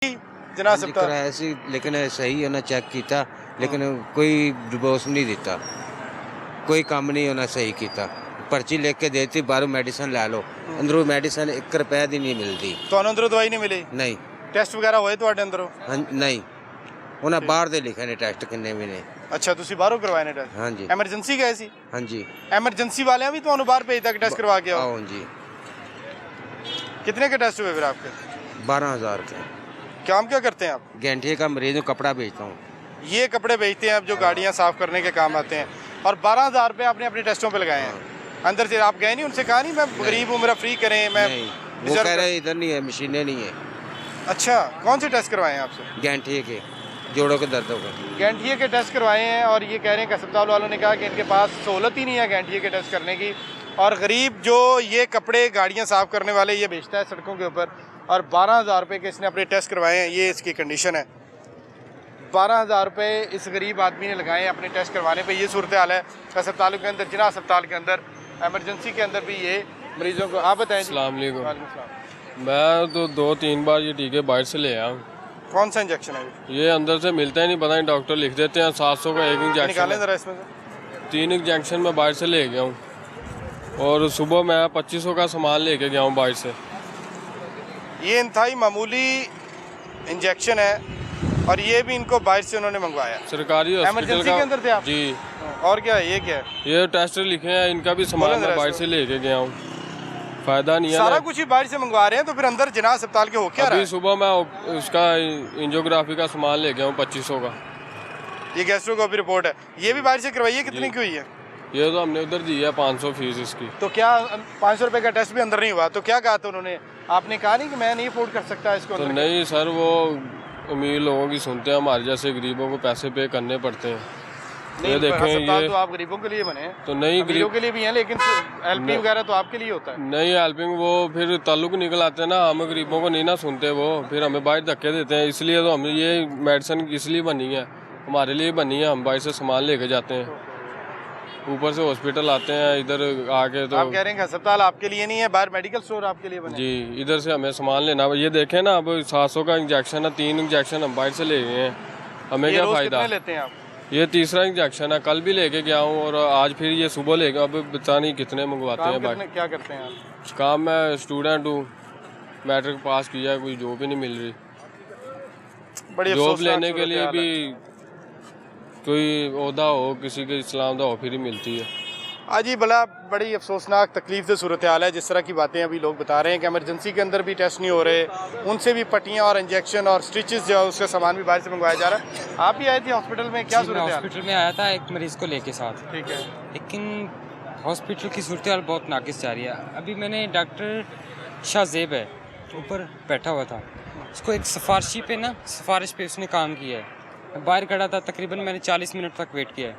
जना सकता कराया सी लेकिन सही उन्हें चेक किया लेकिन कोई डिवोर्स नहीं दिता, कोई काम नहीं उन्हें सही किया। पर्ची लिख के देती बाहरों मेडिसिन लै लो, अंदरों मेडिसिन 1 रुपए की नहीं मिलती। तो अंदरों दवाई नहीं मिली? नहीं। टेस्ट वगैरह होए ਤੁਹਾਡੇ ਅੰਦਰੋਂ? हाँ नहीं, उन्हें बाहर दे लिखे ने टेस्ट किन्ने भी ने। ਅੱਛਾ ਤੁਸੀਂ ਬਾਹਰੋਂ ਕਰਵਾਏ ਨੇ ਟੈਸਟ? हाँ जी ਐਮਰਜੈਂਸੀ ਗਏ ਸੀ? हाँ जी ਐਮਰਜੈਂसी वाले भी ਤੁਹਾਨੂੰ ਬਾਹਰ ਭੇਜਦਾ ਕਿ ਟੈਸਟ करवा के आओ? हाँ जी। कितने के टेस्ट हुए फिर आपके? 12,000 के। काम क्या करते हैं आप? घंटे का मरीज को कपड़ा बेचता हूँ। ये कपड़े बेचते हैं आप जो गाड़ियाँ साफ करने के काम आते हैं, और 12,000 रुपये आपने अपने टेस्टों पे लगाए हैं। अंदर से आप गए नहीं, उनसे कहा नहीं मैं गरीब हूँ मेरा फ्री करें? मैं वो कह रहे इधर नहीं है, मशीनें नहीं है। अच्छा, कौन से टेस्ट करवाए हैं आपसे? गैंठिए के, जोड़ों के दर्दों के। गैंठिए के टेस्ट करवाए हैं, और ये कह रहे हैं कि अस्पताल वालों ने कहा कि इनके पास सहूलत ही नहीं है गैंठिए के टेस्ट करने की, और गरीब जो ये कपड़े गाड़ियाँ साफ़ करने वाले ये बेचता है सड़कों के ऊपर, और 12,000 रुपये के इसने अपने टेस्ट करवाए हैं। ये इसकी कंडीशन है, 12,000 रुपये इस गरीब आदमी ने लगाए हैं अपने टेस्ट करवाने पे। ये सूरत हाल है अस्पतालों के अंदर, जिना अस्पताल के अंदर, एमरजेंसी के अंदर भी ये मरीजों को। आप बताएं। अस्सलाम वालेकुम। मैं तो 2-3 बार ये टीके बाहर से ले आया हूँ। कौन सा इंजेक्शन है ये अंदर से मिलता ही नहीं, पता नहीं डॉक्टर लिख देते हैं 700 का एक निकालें इंजेक्शन। ज़रा इसमें से। 3 इंजेक्शन मैं बाहर से ले गया हूँ, और सुबह मैं 2500 का सामान लेके गया हूँ बाहर से। ये इंतहाई मामूली इंजेक्शन है, और ये भी इनको बाहर से उन्होंने मंगवाया। सरकारी हॉस्पिटल एमरजेंसी के अंदर थे आप? जी। और क्या है, ये क्या है? ये टेस्ट लिखे हैं, इनका भी सामान मैं बाहर से लेके गया हूँ। फ़ायदा नहीं है, सारा कुछ ही बाहर से मंगवा रहे हैं, तो फिर अंदर जिना अस्पताल के हो क्या रहा अभी है? सुबह मैं उसका एंजियोग्राफी का सामान ले गया हूँ 2500 का। ये गैस्ट्रोस्कोपी रिपोर्ट है, ये भी बाहर से करवाई है? कितनी की हुई है? ये तो हमने उधर दी है 500 फीस इसकी। तो क्या 500 रुपये का टेस्ट भी अंदर नहीं हुआ? तो क्या कहा था उन्होंने? आपने कहा नहीं कि मैं नहीं अफोर्ड कर सकता इसको? तो नहीं सर, वो अमीर लोगों की सुनते हैं, हमारे जैसे गरीबों को पैसे पे करने पड़ते हैं। नहीं, ये देखें, अस्पताल ये तो आप गरीबों के लिए बने हैं, तो नहीं गरीबों के लिए भी हैं, लेकिन एलपी वगैरह तो आपके लिए होता है। नहीं हेल्पिंग वो फिर ताल्लुक निकल आते हैं ना, हम गरीबों को नहीं ना सुनते, वो फिर हमें बाहर धक्के देते हैं। इसलिए तो हम ये मेडिसिन इसलिए बनी है, हमारे लिए बनी है, हम बाहर से सामान लेके जाते हैं, ऊपर से हॉस्पिटल आते हैं इधर आके। तो आप कह रहे हैं कि अस्पताल आपके लिए नहीं है, बाहर मेडिकल स्टोर आपके लिए बने? जी, इधर से हमें सामान लेना। ये देखें ना, अब 700 का इंजेक्शन है, 3 इंजेक्शन हम बाहर से ले गए हैं, हमें क्या फ़ायदा? लेते हैं आप? ये तीसरा इंजेक्शन है, कल भी लेके गया हूँ, और आज फिर ये सुबह ले गया। अब बता नहीं कितने मंगवाते हैं भाई। क्या करते हैं आप? काम मैं स्टूडेंट हूँ, मैट्रिक पास किया है, कोई जॉब ही नहीं मिल रही। बड़ी जॉब लेने के लिए भी कोई ओहदा हो, किसी के इस्लाम का हो, फिर ही मिलती है। आज ही बड़ी अफसोसनाक तकलीफ से सूरत हाल है, जिस तरह की बातें अभी लोग बता रहे हैं कि एमरजेंसी के अंदर भी टेस्ट नहीं हो रहे, उनसे भी पट्टियाँ और इंजेक्शन और स्टिचेस जो है उसका सामान भी बाहर से मंगवाया जा रहा है। आप भी आए थे हॉस्पिटल में, क्या सूरत हाल? हॉस्पिटल में आया था एक मरीज़ को लेके साथ। ठीक है, लेकिन हॉस्पिटल की सूरत हाल बहुत नाकिस जा रही है। अभी मैंने डॉक्टर शाहजेब है ऊपर बैठा हुआ था, उसको एक सिफारिश पे उसने काम किया है। मैं बाहर खड़ा था, तकरीबन मैंने 40 मिनट तक वेट किया है,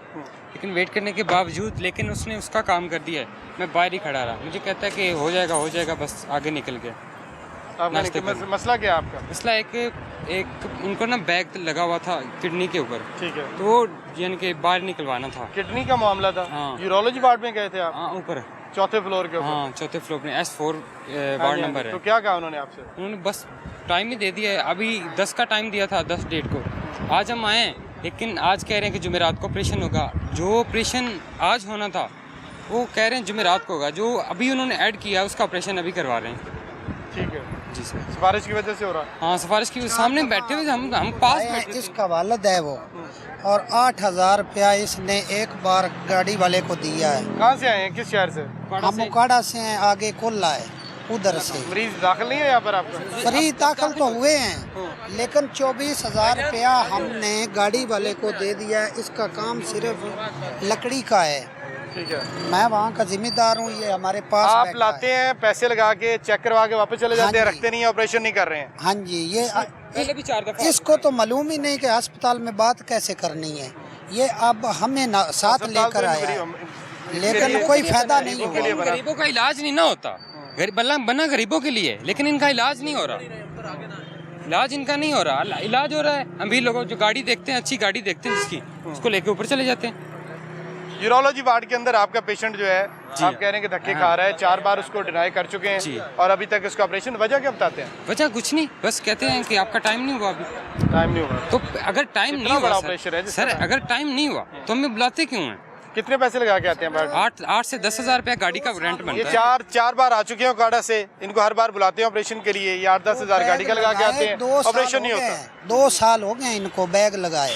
लेकिन वेट करने के बावजूद लेकिन उसने उसका काम कर दिया है। मैं बाहर ही खड़ा रहा, मुझे कहता है कि हो जाएगा, बस आगे निकल गया। मसला क्या है आपका? मसला एक उनको ना बैग लगा हुआ था किडनी के ऊपर, ठीक है, तो वो यानी कि बाहर निकलवाना था। किडनी का मामला था? हाँ। यूरोलॉजी वार्ड में गए थे आप? हाँ, ऊपर चौथे फ्लोर के ऊपर? हाँ, चौथे फ्लोर में S4 हाँ वार्ड जी, नंबर है। तो क्या कहा उन्होंने आपसे? उन्होंने बस टाइम ही दे दिया है, अभी 10 का टाइम दिया था, 10 डेट को। आज हम आए, लेकिन आज कह रहे हैं कि जुमेरात को ऑपरेशन होगा। जो ऑपरेशन आज होना था वो कह रहे हैं जुमेरात को होगा, जो अभी उन्होंने ऐड किया उसका ऑपरेशन अभी करवा रहे हैं। ठीक है जी सर, सिफारिश की वजह से हो रहा है? हाँ, सिफारिश की सामने बैठे हुए थे, हम पास बैठे थे। इसका वालिद है वो, और 8,000 रुपया इसने एक बार गाड़ी वाले को दिया है। कहाँ से आए हैं, किस शहर से? हम उकाड़ा से हैं, आगे कोल्ला है, उधर से। मरीज दाखिल नहीं है यहाँ पर आपका? फ्री दाखिल तो हुए हैं, लेकिन 24,000 रुपया हमने गाड़ी वाले को दे दिया है। इसका काम सिर्फ लकड़ी का है। ठीक है, मैं वहाँ का जिम्मेदार हूँ, ये हमारे पास आप बैठा लाते है। हैं पैसे लगा के, चेक करवा के वापस चले जाते हैं, हाँ जी। रखते नहीं है, ऑपरेशन नहीं कर रहे हैं? हाँ जी, ये पहले भी 4 दफा इसको तो मालूम ही नहीं कि अस्पताल में बात कैसे करनी है। ये अब हमें साथ लेकर आया है, लेकिन कोई फायदा नहीं हुआ। गरीबों का इलाज नहीं ना होता, बना गरीबों के लिए, लेकिन इनका इलाज नहीं हो रहा। इलाज इनका नहीं हो रहा, इलाज हो रहा है अभी लोगों जो गाड़ी देखते हैं, अच्छी गाड़ी देखते हैं जिसकी, उसको लेके ऊपर चले जाते हैं। यूरोलॉजी वार्ड के अंदर आपका पेशेंट जो है आप कह रहे हैं कि धक्के खा रहा है, 4 बार उसको डिनाई कर चुके हैं और अभी तक इसका ऑपरेशन, वजह क्या बताते हैं? वजह कुछ नहीं, बस कहते हैं कि आपका टाइम नहीं हुआ अभी। टाइम नहीं हुआ तो अगर टाइम नहीं हुआ ऑपरेशन है सर, अगर टाइम नहीं हुआ तो हमें बुलाते क्यों हैं? कितने पैसे लगा के आते हैं? 8 से 10,000 रुपया गाड़ी का रेंट ये बनता है। चार बार आ चुके हैं काड़ा से, इनको हर बार बुलाते हैं ऑपरेशन के लिए, ये 8-10 हज़ार गाड़ी का लगा के आते हैं, ऑपरेशन नहीं होता। 2 साल हो गए इनको बैग लगाए,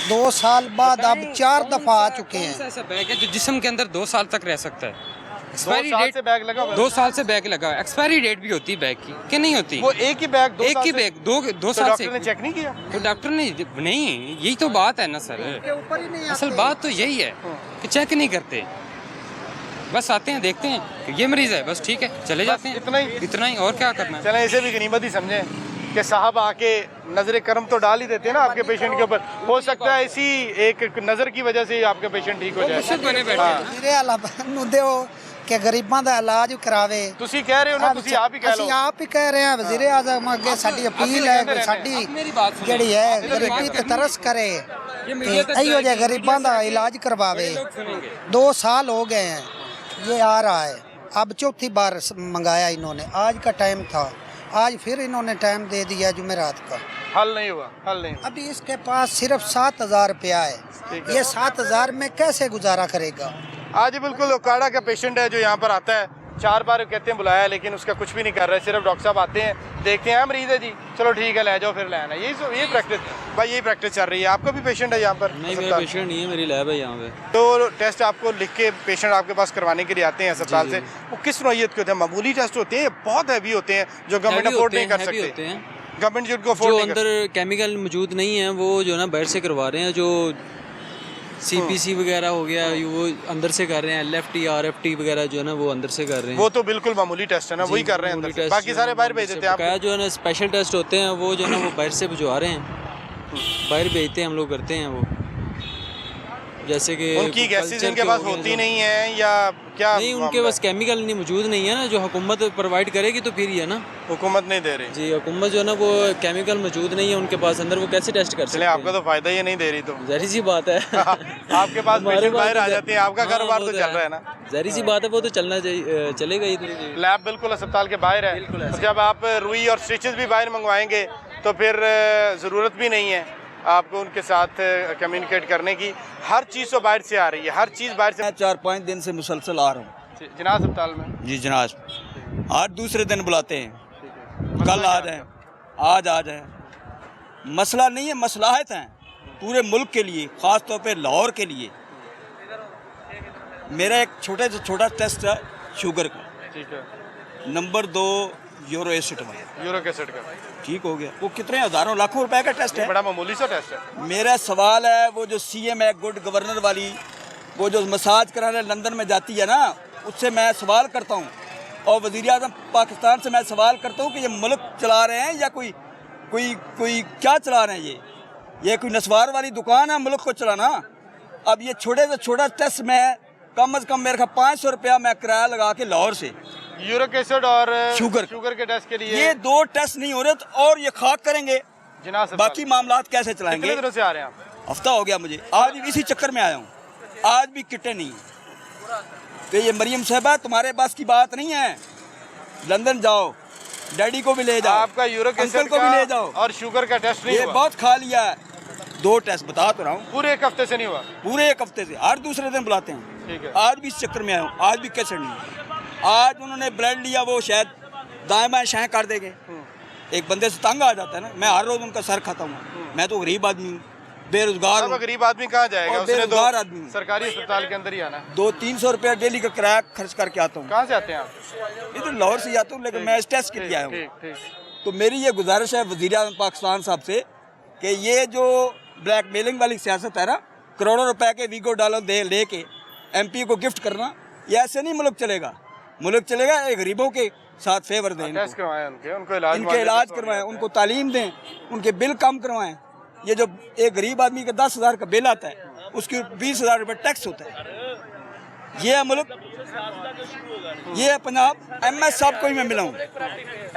2 साल बाद अब 4 दफा आ चुके हैं। ऐसा बैग है जो जिस्म के अंदर 2 साल तक रह सकता है। एक्सपायरी 2 साल डेट से बैग लगा हुआ है। 2 साल से बैग लगा, एक्सपायरी डेट भी होती है बैग की कि नहीं होती? वो एक ही बैग 2 एक साल ही से- बैग 2 तो साल से डॉक्टर ने चेक नहीं किया? तो डॉक्टर ने नहीं, यही तो बात है ना सर, ऊपर ही नहीं असल बात तो यही है कि चेक नहीं करते, बस आते हैं देखते हैं कि ये मरीज है, बस ठीक है चले जाते हैं, इतना ही और क्या करना है। चलें इसे भी गनीमत ही समझें कि साहब आके नजर करम तो डाल ही देते हैं ना आपके पेशेंट के ऊपर, हो सकता है इसी एक नज़र की वजह से ही आपका पेशेंट ठीक हो जाए। मुझसे बने बैठे हैं। मेरे आला ਨੂੰ ਦਿਓ ਕਿ ਗਰੀਬਾਂ ਦਾ ਇਲਾਜ ਕਰਾਵੇ। ਤੁਸੀਂ ਕਹਿ ਰਹੇ ਹੋ ਨਾ, ਤੁਸੀਂ ਆਪ ਹੀ ਕਹਿ ਅਸੀਂ ਲਓ। ਆਪ ਹੀ ਕਹਿ ਰਹੇ ਹਾਂ, ਵਜ਼ੀਰ ਆਜ਼ਮ ਅੱਗੇ ਸਾਡੀ ਅਪੀਲ ਹੈ ਕਿ ਸਾਡੀ ਮੇਰੀ ਬਾਤ ਸੁਣੋ। ਜਿਹੜੀ ਹੈ ਗਰੀਬੀ ਤੇ ਤਰਸ ਕਰੇ ये कि मीडिया तक ਇਹੋ ਜਿਹੇ जाएगी, गरीबां ਦਾ मीडिया इलाज करवावे। लोग सुनेंगे। 2 साल हो गए हैं ये आ रहा है, अब चौथी बार मंगाया इन्होंने, आज का टाइम था, आज फिर इन्होंने टाइम दे दिया जुमेरात का। हल नहीं हुआ, हल नहीं हुआ। अभी इसके पास सिर्फ 7,000 रुपया है, ये 7,000 में कैसे गुजारा करेगा? आज बिल्कुल काड़ा का पेशेंट है जो यहाँ पर आता है, 4 बार कहते हैं बुलाया लेकिन उसका कुछ भी नहीं कर रहे, सिर्फ डॉक्टर साहब आते हैं देखते हैं मरीज है जी चलो ठीक है ले जाओ फिर ले आना, यही प्रैक्टिस भाई, यही प्रैक्टिस चल रही है। आपका भी पेशेंट है यहाँ पर? नहीं, मेरा पेशेंट नहीं है, मेरी लैब है यहाँ पे। तो टेस्ट आपको लिख के पेशेंट आपके पास करवाने के लिए आते हैं अस्पताल से, वो किस नौइयत के होते हैं? मामूली टेस्ट होते हैं, बहुत हैवी होते हैं जो गवर्नमेंट अफोर्ड नहीं कर सकते, गवर्नमेंट जिनको जो अंदर केमिकल मौजूद नहीं है वो जो ना बाहर से करवा रहे हैं, जो CPC वगैरह हो गया वो अंदर से कर रहे हैं, LFT RFT वगैरह जो है ना वो अंदर से कर रहे हैं। वो तो बिल्कुल मामूली टेस्ट है ना, वही कर रहे हैं अंदर से, बाकी सारे बाहर भेज देते हैं क्या जो है ना स्पेशल टेस्ट होते हैं वो जो है ना वो बाहर से भिजवा रहे हैं, बाहर भेजते हैं, हम लोग करते हैं वो, जैसे कि उनकी गैसेज इनके पास होती नहीं है या क्या? नहीं, उनके पास केमिकल नहीं मौजूद नहीं है ना, जो हुकूमत प्रोवाइड करेगी तो फिर ही है ना, हुकूमत नहीं दे रही जी, हुकूमत जो है ना वो केमिकल मौजूद नहीं है उनके पास अंदर, वो कैसे टेस्ट कर सकते चले हैं? आपका तो फायदा ही नहीं दे रही, तो ज़ाहिर सी बात है आपके पास पेशेंट बाहर आ जाते हैं, आपका हाँ, कारोबार वो तो चल रहा है ना, ज़ाहिर सी बात है, वो तो चलना चाहिए, चलेगा ही तो। लैब बिल्कुल अस्पताल के बाहर है, तो जब आप रुई और स्टिचेस भी बाहर मंगवाएंगे तो फिर ज़रूरत भी नहीं है आपको उनके साथ कम्युनिकेट करने की, हर चीज़ तो बाहर से आ रही है, हर चीज़ बाहर से। 4-5 दिन से मुसलसल आ रहा हूँ जिनाज अस्पताल में जी जनाब, आज दूसरे दिन बुलाते हैं, कल आ जाए, आज आ जाए, मसला नहीं है, मसलाहत हैं पूरे मुल्क के लिए, ख़ास तौर पे लाहौर के लिए। मेरा एक छोटे से छोटा टेस्ट है शुगर का, ठीक है, नंबर 2 यूरो एसिड में, यूरिक एसिड का, ठीक हो गया, वो कितने हज़ारों लाखों रुपए का टेस्ट है। बड़ा मामूली सा टेस्ट है। मेरा सवाल है वो जो CM है गुड गवर्नर वाली, वो जो मसाज कराने लंदन में जाती है ना, उससे मैं सवाल करता हूँ, और वज़ीर आज़म पाकिस्तान से मैं सवाल करता हूँ कि ये मुल्क चला रहे हैं या कोई कोई कोई क्या चला रहे हैं? ये कोई नस्वार वाली दुकान है मुल्क को चलाना? अब ये छोटे से छोटा टेस्ट में कम अज़ कम मेरे ख्याल 500 रुपया मैं किराया लगा के लाहौर से यूरिक एसिड और शुगर के टेस्ट के लिए ये 2 टेस्ट नहीं हो रहे तो और ये खाक करेंगे, जिनाज बाकी मामलात कैसे कितने चलाएंगे? दिनों से आ रहे हैं आप? हफ्ता हो गया मुझे, आज भी इसी चक्कर में आया हूँ, आज भी किटें नहीं है। तो ये मरियम साहबा तुम्हारे पास की बात नहीं है, लंदन जाओ, डैडी को भी ले जाओ, आपका यूरिक अंकल एसिड को भी ले जाओ, और शुगर का टेस्ट नहीं ये हुआ? बहुत खा लिया है, 2 टेस्ट बता तो रहा हूँ, पूरे एक हफ्ते से नहीं हुआ? पूरे एक हफ्ते से हर दूसरे दिन बुलाते हैं, ठीक है। आज भी इस चक्कर में आया हूँ, आज भी कैसे नहीं, आज उन्होंने ब्लड लिया, वो शायद दाएं बाएं शाएं कर देंगे, एक बंदे से तंग आ जाता है ना, मैं हर रोज उनका सर खाता हूँ, मैं तो गरीब आदमी हूँ, बेरोजगार अब हूँ, गरीब आदमी कहाँ जाएगा? और उसने तो बेरोजगार आदमी हूँ। सरकारी अस्पताल के अंदर ही आना है। 200-300 रुपया डेली का किराया खर्च करके आता हूँ, कहाँ से आते हैं आप? इधर लाहौर से आता हूँ, लेकिन मैं इस टेस्ट के लिए आया हूँ। ठीक ठीक। तो मेरी ये गुजारिश है वज़ीर आज़म पाकिस्तान साहब से कि ये जो ब्लैकमेलिंग वाली सियासत है ना, करोड़ों रुपए के वीगो डॉलर दे लेके MP को गिफ्ट करना, ये ऐसे नहीं मुल्क चलेगा, मुल्क चलेगा ये गरीबों के साथ फेवर दें, टेस्ट करवाएं उनको इलाज इनके इलाज करवाएं, उनको तालीम दें, उनके बिल कम करवाएं। ये जो एक गरीब आदमी का 10,000 का बिल आता है उसके 20,000 रुपये टैक्स होता है। ये है मुल्क, ये है पंजाब। MS साहब को ही मैं मिला हूँ।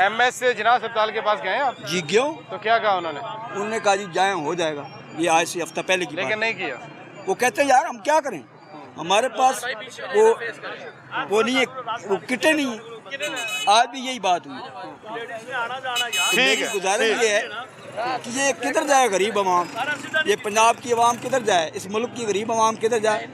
MS से जिनाज अस्पताल के पास गए आप? जी गयो, तो क्या कहा उन्होंने? उन्होंने कहा जी जाए हो जाएगा, ये आज से हफ्ता पहले की बात लेकिन है। नहीं किया। वो कहते हैं यार हम क्या करें, हमारे पास वो नहीं है, वो किटें नहीं है। आज भी यही बात हुई। ठीक है, गुजारिश ये है कि ये किधर जाए गरीब आवाम, ये पंजाब की आवाम किधर जाए, इस मुल्क की गरीब आवाम किधर जाए।